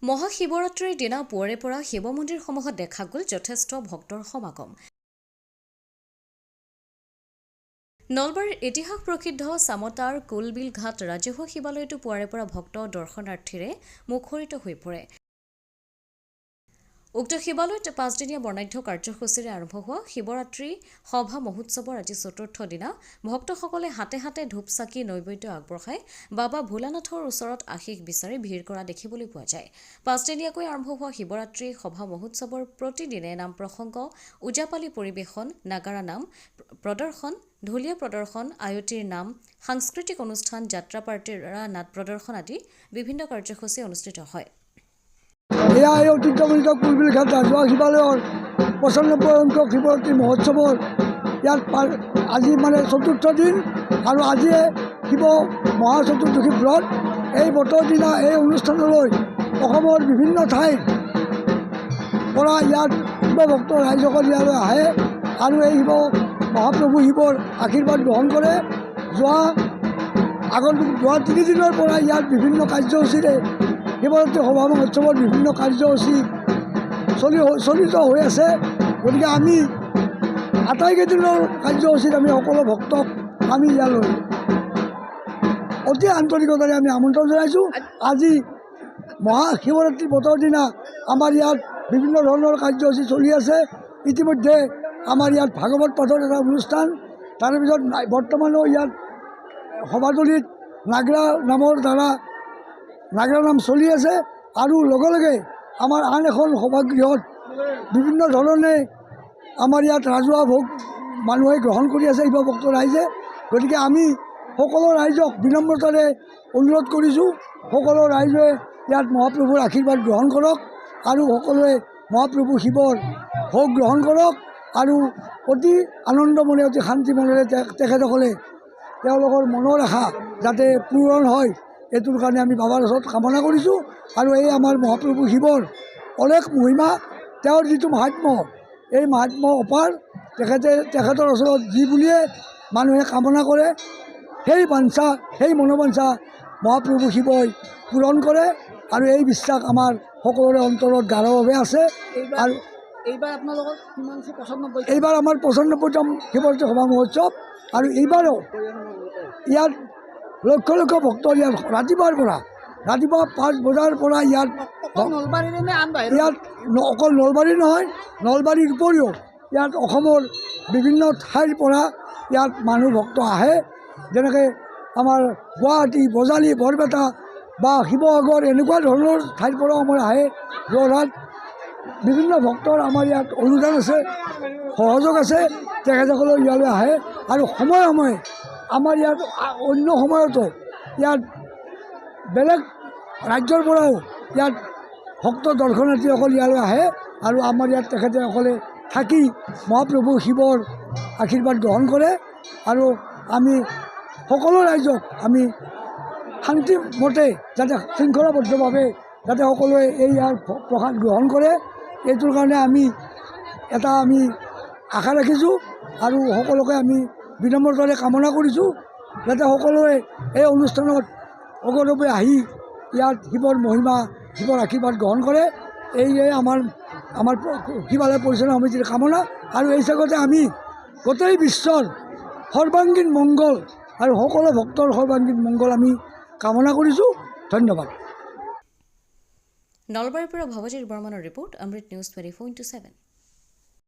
মহাশিৱৰাত্ৰিৰ দিনা পুৱাৰে পৰা শিৱ মন্দিৰসমূহত দেখা গ'ল যথেষ্ট ভক্তৰ সমাগম। নলবাৰীৰ ইতিহাস প্ৰসিদ্ধ চামতাৰ কুলবিল ঘাট ৰাজহুৱা শিৱালয়তো পুৱাৰে পৰা ভক্ত দৰ্শনাৰ্থীৰে মুখৰিত হৈ পৰে। উক্ত শিৱালয়ত ৫দিনীয়া বৰ্ণাঢ্য কাৰ্যসূচীৰে আৰম্ভ হোৱা শিৱৰাত্ৰি সভা মহোৎসৱৰ আজি চতুৰ্থ দিনা ভক্তসকলে হাতে হাতে ধূপ চাকি নৈবেদ্য আগবঢ়াই বাবা ভোলানাথৰ ওচৰত আশীষ বিচাৰি ভিৰ কৰা দেখিবলৈ পোৱা যায়। ৫দিনীয়াকৈ আৰম্ভ হোৱা শিৱৰাত্ৰি সভা মহোৎসৱৰ প্ৰতিদিনে নাম প্ৰসংগ, ওজাপালি পৰিৱেশন, নাগাৰা নাম প্ৰদৰ্শন, ঢুলীয়া প্ৰদৰ্শন, আয়তীৰ নাম, সাংস্কৃতিক অনুষ্ঠান, যাত্ৰা পাৰ্টিৰা নাট প্ৰদৰ্শন আদি বিভিন্ন কাৰ্যসূচী অনুষ্ঠিত হয়। এয়া এই ঐতিহ্যমণ্ডিত কুলবিল ঘাট ৰাজহুৱা শিৱালয়ৰ ৯৫ সংখ্যক শিৱৰাত্ৰি মহোৎসৱৰ ইয়াত আজি চতুৰ্থ দিন আৰু আজিয়ে শিৱ মহাচতুৰ্দশী ব্ৰত। এই ব্ৰতৰ দিনা এই অনুষ্ঠানলৈ অসমৰ বিভিন্ন ঠাইৰ পৰা ইয়াত শিৱভক্ত ৰাইজসকল ইয়ালৈ আহে আৰু এই মহাপ্ৰভু শিৱৰ আশীৰ্বাদ গ্ৰহণ কৰে। যোৱা ৩ দিনৰ পৰা ইয়াত বিভিন্ন কাৰ্যসূচীৰে শিৱৰাত্ৰি সভা মহোৎসৱৰ বিভিন্ন কাৰ্যসূচী চলিত হৈ আছে। গতিকে আমি আটাইকেইদিনৰ কাৰ্যসূচীত আমি সকলো ভক্তক আমি ইয়ালৈ অতি আন্তৰিকতাৰে আমি আমন্ত্ৰণ জনাইছোঁ। আজি মহাশিৱৰাত্ৰি ব্ৰতৰ দিনা আমাৰ ইয়াত বিভিন্ন ধৰণৰ কাৰ্যসূচী চলি আছে। ইতিমধ্যে আমাৰ ইয়াত ভাগৱত পাঠৰ এটা অনুষ্ঠান, তাৰে পিছত বৰ্তমানো ইয়াত সভাতলীত নাগৰা নামৰ দ্বাৰা নাগৰা নাম চলি আছে আৰু লগে লগে আমাৰ আন এখন সভাগৃহত বিভিন্ন ধৰণে আমাৰ ইয়াত ৰাজহুৱা ভোগ মানুহে গ্ৰহণ কৰি আছে শিৱভক্ত ৰাইজে। গতিকে আমি সকলো ৰাইজক বিনম্ৰতাৰে অনুৰোধ কৰিছোঁ, সকলো ৰাইজে ইয়াত মহাপ্ৰভুৰ আশীৰ্বাদ গ্ৰহণ কৰক আৰু সকলোৱে মহাপ্ৰভু শিৱৰ ভোগ গ্ৰহণ কৰক আৰু অতি আনন্দ মনে অতি শান্তি মনেৰে তেখেতসকলে তেওঁলোকৰ মনৰ আশা যাতে পূৰণ হয় এইটোৰ কাৰণে আমি বাবাৰ ওচৰত কামনা কৰিছোঁ। আৰু এই আমাৰ মহাপ্ৰভু শিৱৰ অলেখ মহিমা, তেওঁৰ যিটো মাহাত্ম্য, এই মাহাত্ম্য অপাৰ। তেখেতৰ ওচৰত যি বুলিয়ে মানুহে কামনা কৰে সেই বাঞ্ছা, সেই মনোবাঞ্ছা মহাপ্ৰভু শিৱই পূৰণ কৰে আৰু এই বিশ্বাস আমাৰ সকলোৰে অন্তৰত গাঢ়ভাৱে আছে। আৰু এইবাৰ আমাৰ ৯৫তম শিৱৰাত্ৰি সভা মহোৎসৱ আৰু এইবাৰো ইয়াত লক্ষ লক্ষ ভক্ত ইয়াত ৰাতিপুৱাৰ ৫ বজাৰ পৰা ইয়াত অকল নলবাৰী নহয়, নলবাৰীৰ উপৰিও ইয়াত অসমৰ বিভিন্ন ঠাইৰ পৰা ইয়াত মানুহ ভক্ত আহে। যেনেকৈ আমাৰ গুৱাহাটী, বজালী, বৰপেটা বা শিৱসাগৰ এনেকুৱা ধৰণৰ ঠাইৰ পৰাও আমাৰ আহে। যোৰহাট বিভিন্ন ভক্তৰ আমাৰ ইয়াত অনুদান আছে, সহযোগ আছে, তেখেতসকলে ইয়ালৈ আহে আৰু সময়ে সময়ে আমাৰ ইয়াত অন্য সময়তো ইয়াত বেলেগ ৰাজ্যৰ পৰাও ইয়াত ভক্ত দৰ্শনাৰ্থীসকল ইয়ালৈ আহে আৰু আমাৰ ইয়াত তেখেতসকলে থাকি মহাপ্ৰভু শিৱৰ আশীৰ্বাদ গ্ৰহণ কৰে আৰু আমি সকলো ৰাইজক আমি শান্তিমতে যাতে শৃংখলাবদ্ধভাৱে যাতে সকলোৱে এই ইয়াৰ প্ৰসাদ গ্ৰহণ কৰে এইটোৰ কাৰণে আমি আশা ৰাখিছোঁ আৰু সকলোকে আমি বিনম্ৰতাৰে কামনা কৰিছোঁ যাতে সকলোৱে এই অনুষ্ঠানত অগৰৱে আহি ইয়াত শিৱৰ মহিমা, শিৱৰ আশীৰ্বাদ গ্ৰহণ কৰে। এইয়ে আমাৰ শিৱালয় পৰিচালনা সমিতিৰ কামনা আৰু এই চাগতে আমি গোটেই বিশ্বৰ সৰ্বাংগীন মংগল আৰু সকলো ভক্তৰ সৰ্বাংগীন মংগল আমি কামনা কৰিছোঁ। ধন্যবাদ। নলবাৰীৰ পৰা ভৱজিৎ বৰ্মনৰ ৰিপৰ্ট, অমৃত নিউজ 24/7।